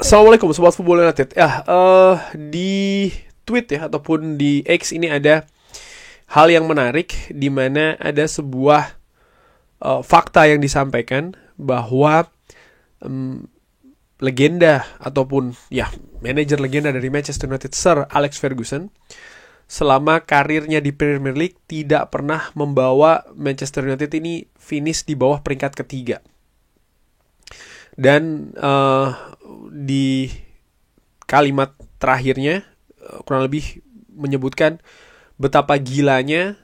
Assalamualaikum Sobat Football United. Di tweet ya ataupun di X ini ada hal yang menarik di mana ada sebuah fakta yang disampaikan bahwa legenda ataupun ya manajer legenda dari Manchester United, Sir Alex Ferguson, selama karirnya di Premier League tidak pernah membawa Manchester United ini finish di bawah peringkat ketiga. Dan di kalimat terakhirnya kurang lebih menyebutkan betapa gilanya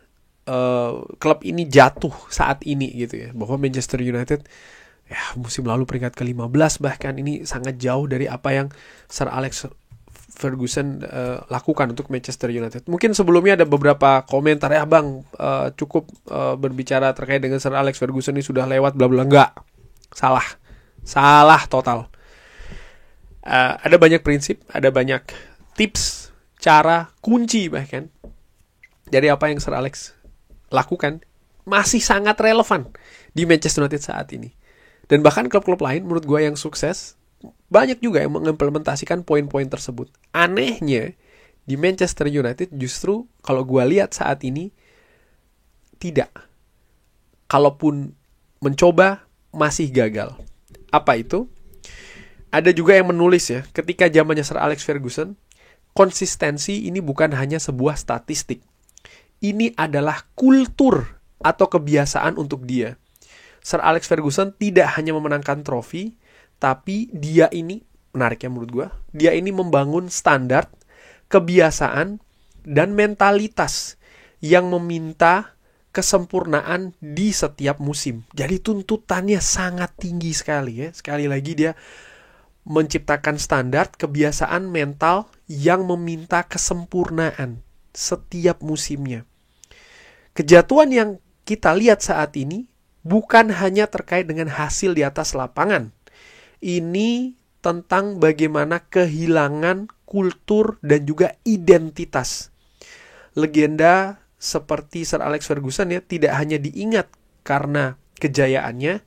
klub ini jatuh saat ini gitu ya, bahwa Manchester United ya musim lalu peringkat ke-15 bahkan ini sangat jauh dari apa yang Sir Alex Ferguson lakukan untuk Manchester United. Mungkin sebelumnya ada beberapa komentar ya bang, cukup berbicara terkait dengan Sir Alex Ferguson ini sudah lewat bla bla. Enggak, salah total. Ada banyak prinsip, ada banyak tips, cara, kunci bahkan dari apa yang Sir Alex lakukan masih sangat relevan di Manchester United saat ini. Dan bahkan klub-klub lain menurut gue yang sukses banyak juga yang mengimplementasikan poin-poin tersebut. Anehnya di Manchester United justru kalau gue lihat saat ini tidak. Kalaupun mencoba masih gagal. Apa itu? Ada juga yang menulis ya, ketika zamannya Sir Alex Ferguson, konsistensi ini bukan hanya sebuah statistik. Ini adalah kultur atau kebiasaan untuk dia. Sir Alex Ferguson tidak hanya memenangkan trofi, tapi dia ini, menariknya menurut gue, dia ini membangun standar, kebiasaan, dan mentalitas yang meminta kesempurnaan di setiap musim. Jadi tuntutannya sangat tinggi sekali ya. Sekali lagi dia menciptakan standar, kebiasaan mental yang meminta kesempurnaan setiap musimnya. Kejatuhan yang kita lihat saat ini bukan hanya terkait dengan hasil di atas lapangan. Ini tentang bagaimana kehilangan kultur dan juga identitas. Legenda seperti Sir Alex Ferguson ya tidak hanya diingat karena kejayaannya,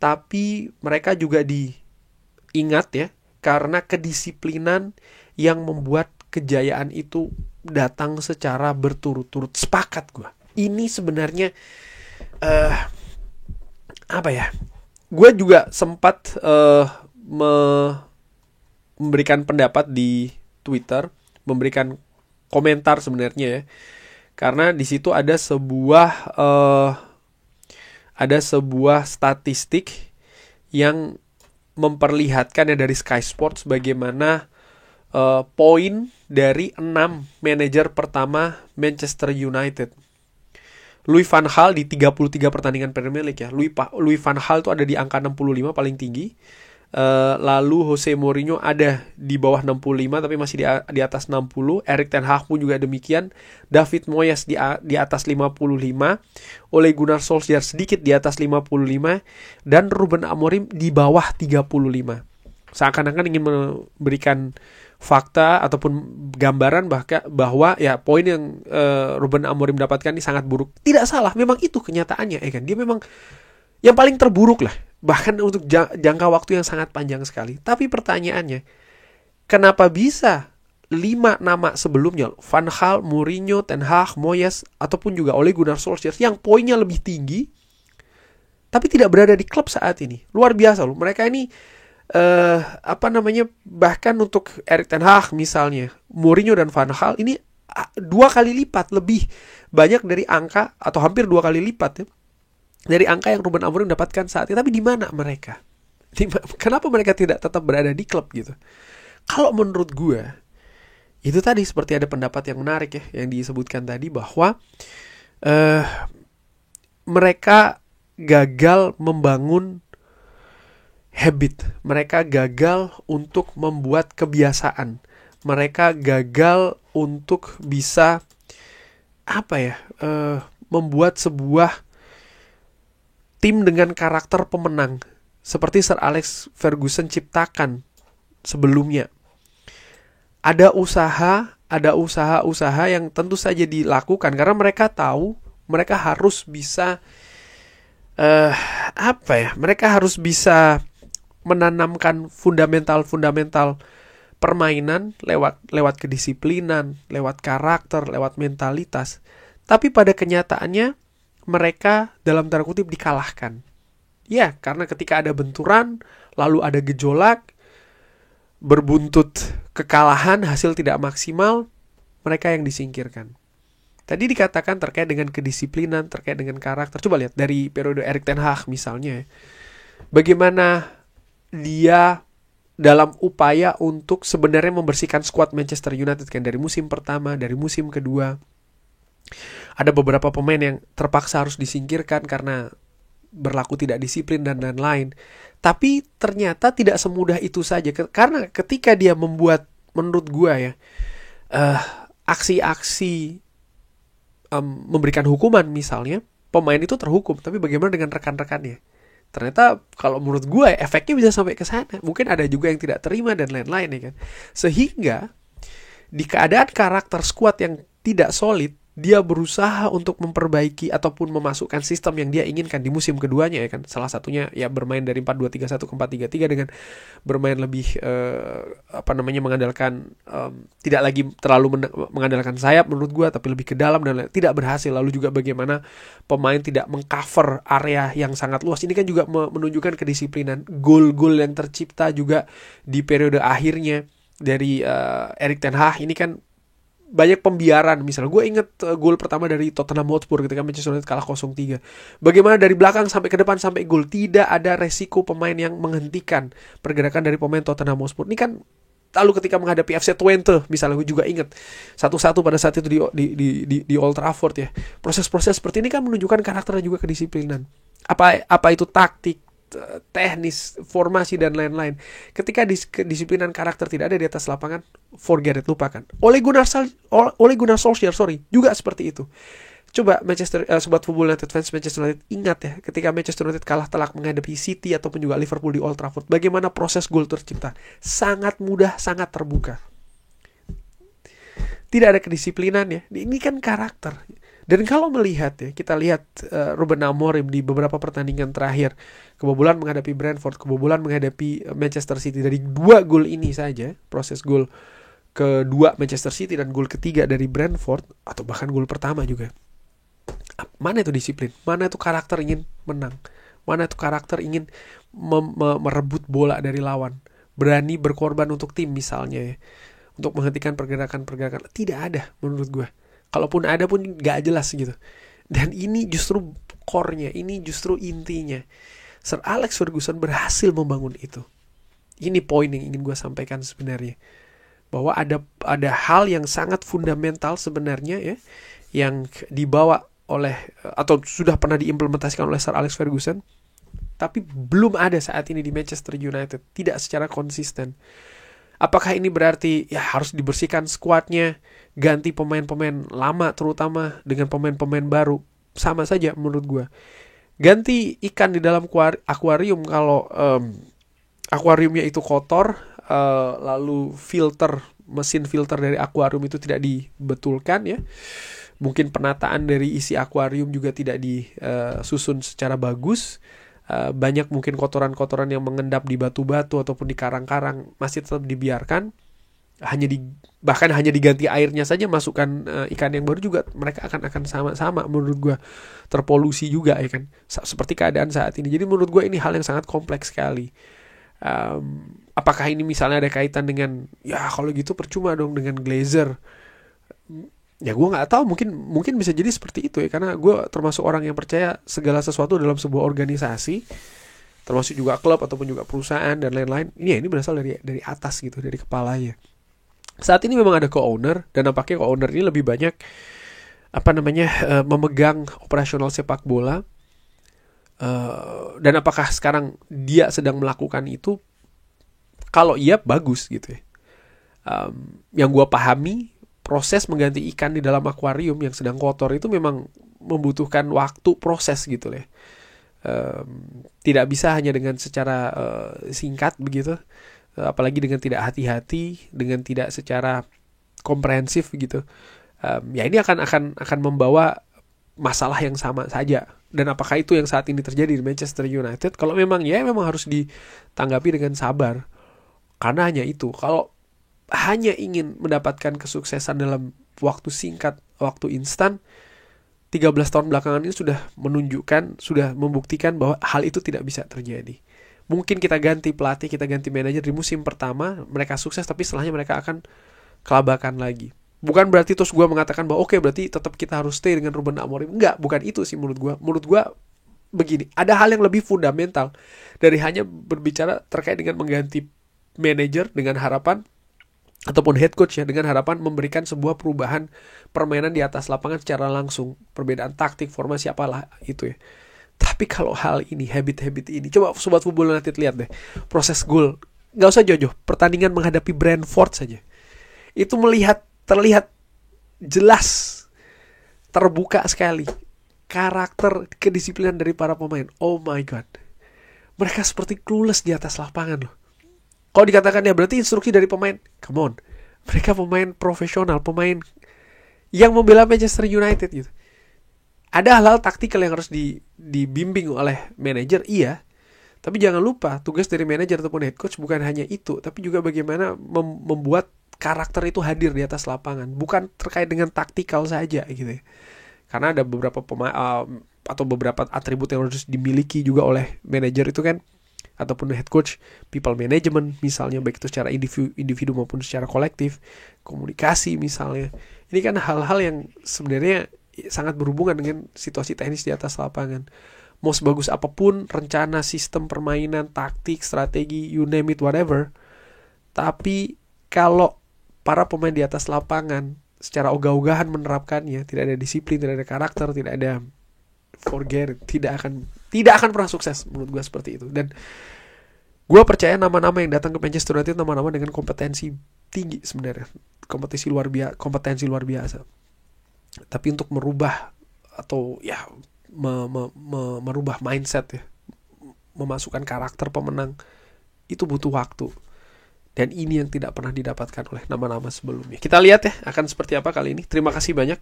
tapi mereka juga diingat ya karena kedisiplinan yang membuat kejayaan itu datang secara berturut-turut. Sepakat gue. Ini sebenarnya apa ya? Gue juga sempat memberikan pendapat di Twitter, memberikan komentar sebenarnya ya. Karena di situ ada sebuah statistik yang memperlihatkan ya dari Sky Sports bagaimana poin dari 6 manajer pertama Manchester United. Louis van Gaal di 33 pertandingan Premier League ya. Louis van Gaal itu ada di angka 65 paling tinggi. Lalu Jose Mourinho ada di bawah 65 tapi masih di atas 60. Erik ten Hag pun juga demikian. David Moyes di atas 55. Ole Gunnar Solskjaer sedikit di atas 55 dan Ruben Amorim di bawah 35. Seakan-akan ingin memberikan fakta ataupun gambaran bahwa ya poin yang Ruben Amorim dapatkan ini sangat buruk. Tidak salah, memang itu kenyataannya ya kan. Dia memang yang paling terburuk lah, bahkan untuk jangka waktu yang sangat panjang sekali. Tapi pertanyaannya, kenapa bisa 5 nama sebelumnya, Van Gaal, Mourinho, Ten Hag, Moyes, ataupun juga Ole Gunnar Solskjaer yang poinnya lebih tinggi, tapi tidak berada di klub saat ini? Luar biasa loh, mereka ini bahkan untuk Erik ten Hag misalnya, Mourinho dan Van Gaal ini 2 kali lipat lebih banyak dari angka, atau hampir 2 kali lipat ya, dari angka yang Ruben Amorim dapatkan saat ini. Tapi di mana mereka? Kenapa mereka tidak tetap berada di klub gitu? Kalau menurut gue, itu tadi seperti ada pendapat yang menarik ya, yang disebutkan tadi bahwa mereka gagal membangun habit. Mereka gagal untuk membuat kebiasaan. Mereka gagal untuk bisa membuat sebuah tim dengan karakter pemenang seperti Sir Alex Ferguson ciptakan sebelumnya. Ada usaha-usaha yang tentu saja dilakukan karena mereka tahu mereka harus bisa mereka harus bisa menanamkan fundamental permainan lewat kedisiplinan, lewat karakter, lewat mentalitas. Tapi pada kenyataannya mereka dalam tanda kutip dikalahkan. Ya, karena ketika ada benturan, lalu ada gejolak, berbuntut kekalahan, hasil tidak maksimal, mereka yang disingkirkan. Tadi dikatakan terkait dengan kedisiplinan, terkait dengan karakter. Coba lihat dari periode Erik ten Hag misalnya. Bagaimana dia dalam upaya untuk sebenarnya membersihkan skuad Manchester United kan, dari musim pertama, dari musim kedua. Ada beberapa pemain yang terpaksa harus disingkirkan karena berlaku tidak disiplin dan lain-lain. Tapi ternyata tidak semudah itu saja. Karena ketika dia membuat, menurut gua ya, aksi-aksi memberikan hukuman misalnya, pemain itu terhukum. Tapi bagaimana dengan rekan-rekannya? Ternyata kalau menurut gue efeknya bisa sampai ke sana. Mungkin ada juga yang tidak terima dan lain-lain ya kan. Sehingga di keadaan karakter skuad yang tidak solid, dia berusaha untuk memperbaiki ataupun memasukkan sistem yang dia inginkan di musim keduanya ya kan. Salah satunya ya bermain dari 4-2-3-1 ke 4-3-3 dengan bermain lebih mengandalkan tidak lagi terlalu mengandalkan sayap menurut gue, tapi lebih ke dalam dan tidak berhasil. Lalu juga bagaimana pemain tidak mengcover area yang sangat luas. Ini kan juga menunjukkan kedisiplinan. Gol-gol yang tercipta juga di periode akhirnya dari Erik ten Hag ini kan banyak pembiaran. Misalnya gue inget gol pertama dari Tottenham Hotspur ketika Manchester United kalah 0-3. Bagaimana dari belakang sampai ke depan sampai gol tidak ada resiko pemain yang menghentikan pergerakan dari pemain Tottenham Hotspur. Ini kan lalu ketika menghadapi FC Twente misalnya, gue juga inget 1-1 pada saat itu di Old Trafford ya. Proses-proses seperti ini kan menunjukkan karakter dan juga kedisiplinan. Apa itu taktik, teknis, formasi dan lain-lain. Ketika kedisiplinan karakter tidak ada di atas lapangan, forget it, lupakan. Ole Gunnar Solskjaer juga seperti itu. Coba Sobat Football United fans Manchester United ingat ya, ketika Manchester United kalah telak menghadapi City ataupun juga Liverpool di Old Trafford, bagaimana proses gol tercipta? Sangat mudah, sangat terbuka. Tidak ada kedisiplinan ya. Ini kan karakter. Dan kalau melihat ya, kita lihat Ruben Amorim di beberapa pertandingan terakhir, kebobolan menghadapi Brentford, kebobolan menghadapi Manchester City. Dari 2 gol ini saja, proses gol kedua Manchester City dan gol ketiga dari Brentford, atau bahkan gol pertama juga. Mana itu disiplin? Mana itu karakter ingin menang? Mana itu karakter ingin merebut bola dari lawan? Berani berkorban untuk tim misalnya ya, untuk menghentikan pergerakan-pergerakan. Tidak ada menurut gue. Kalaupun ada pun gak jelas gitu. Dan ini justru core-nya, ini justru intinya. Sir Alex Ferguson berhasil membangun itu. Ini poin yang ingin gue sampaikan sebenarnya. Bahwa ada hal yang sangat fundamental sebenarnya ya, yang dibawa oleh atau sudah pernah diimplementasikan oleh Sir Alex Ferguson, tapi belum ada saat ini di Manchester United. Tidak secara konsisten. Apakah ini berarti ya harus dibersihkan skuadnya, ganti pemain-pemain lama terutama dengan pemain-pemain baru? Sama saja menurut gue. Ganti ikan di dalam akuarium kalau akuariumnya itu kotor, lalu mesin filter dari akuarium itu tidak dibetulkan ya. Mungkin penataan dari isi akuarium juga tidak disusun secara bagus. Banyak mungkin kotoran-kotoran yang mengendap di batu-batu ataupun di karang-karang masih tetap dibiarkan, bahkan hanya diganti airnya saja, masukkan ikan yang baru juga mereka akan sama-sama menurut gue terpolusi juga ya kan, seperti keadaan saat ini. Jadi menurut gue ini hal yang sangat kompleks sekali. Apakah ini misalnya ada kaitan dengan ya kalau gitu percuma dong dengan Glazer? Ya gue nggak tahu, mungkin bisa jadi seperti itu ya, karena gue termasuk orang yang percaya segala sesuatu dalam sebuah organisasi, termasuk juga klub ataupun juga perusahaan dan lain-lain, ini berasal dari atas gitu, dari kepalanya. Saat ini memang ada co-owner, dan nampaknya co-owner ini lebih banyak memegang operasional sepak bola, dan apakah sekarang dia sedang melakukan itu? Kalau iya bagus gitu ya. Yang gue pahami, proses mengganti ikan di dalam akuarium yang sedang kotor itu memang membutuhkan waktu proses gitu ya. Tidak bisa hanya dengan secara singkat begitu, apalagi dengan tidak hati-hati, dengan tidak secara komprehensif gitu. Ya ini akan membawa masalah yang sama saja Dan apakah itu yang saat ini terjadi di Manchester United? Kalau memang harus ditanggapi dengan sabar. Karena hanya itu, kalau hanya ingin mendapatkan kesuksesan dalam waktu singkat, waktu instan, 13 tahun belakangan ini sudah membuktikan bahwa hal itu tidak bisa terjadi. Mungkin kita ganti pelatih, kita ganti manajer di musim pertama, mereka sukses, tapi setelahnya mereka akan kelabakan lagi. Bukan berarti terus gue mengatakan bahwa oke, berarti tetap kita harus stay dengan Ruben Amorim. Enggak, bukan itu sih menurut gue. Menurut gue begini, ada hal yang lebih fundamental dari hanya berbicara terkait dengan mengganti manajer dengan harapan, ataupun head coach ya, dengan harapan memberikan sebuah perubahan permainan di atas lapangan secara langsung, perbedaan taktik, formasi, apalah itu ya. Tapi kalau hal ini, habit-habit ini, coba Sobat Football United lihat deh, proses gol, gak usah jauh-jauh, pertandingan menghadapi Brentford saja, itu terlihat jelas, terbuka sekali karakter kedisiplinan dari para pemain. Oh my god, mereka seperti clueless di atas lapangan loh. Kalau dikatakan ya berarti instruksi dari pemain, come on, mereka pemain profesional, pemain yang membela Manchester United gitu. Ada hal-hal taktikal yang harus dibimbing oleh manajer, iya. Tapi jangan lupa, tugas dari manajer ataupun head coach bukan hanya itu, tapi juga bagaimana membuat karakter itu hadir di atas lapangan. Bukan terkait dengan taktikal saja gitu ya. Karena ada beberapa atau beberapa atribut yang harus dimiliki juga oleh manajer itu kan, ataupun head coach, people management misalnya, baik itu secara individu maupun secara kolektif, komunikasi misalnya. Ini kan hal-hal yang sebenarnya sangat berhubungan dengan situasi teknis di atas lapangan. Mau sebagus apapun rencana, sistem permainan, taktik, strategi, you name it, whatever, tapi kalau para pemain di atas lapangan secara ogah-ogahan menerapkannya, tidak ada disiplin, tidak ada karakter, tidak ada tidak akan pernah sukses. Menurut gue seperti itu. Dan gue percaya nama-nama yang datang ke Manchester United nama-nama dengan kompetensi tinggi sebenarnya, kompetensi luar biasa. Tapi untuk merubah atau ya merubah mindset ya, memasukkan karakter pemenang, itu butuh waktu. Dan ini yang tidak pernah didapatkan oleh nama-nama sebelumnya. Kita lihat ya akan seperti apa kali ini. Terima kasih banyak.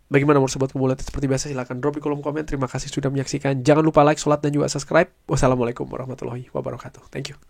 Bagaimana menurut Sobat Football United? Seperti biasa silahkan drop di kolom komen. Terima kasih sudah menyaksikan. Jangan lupa like, sholat, dan juga subscribe. Wassalamualaikum warahmatullahi wabarakatuh. Thank you.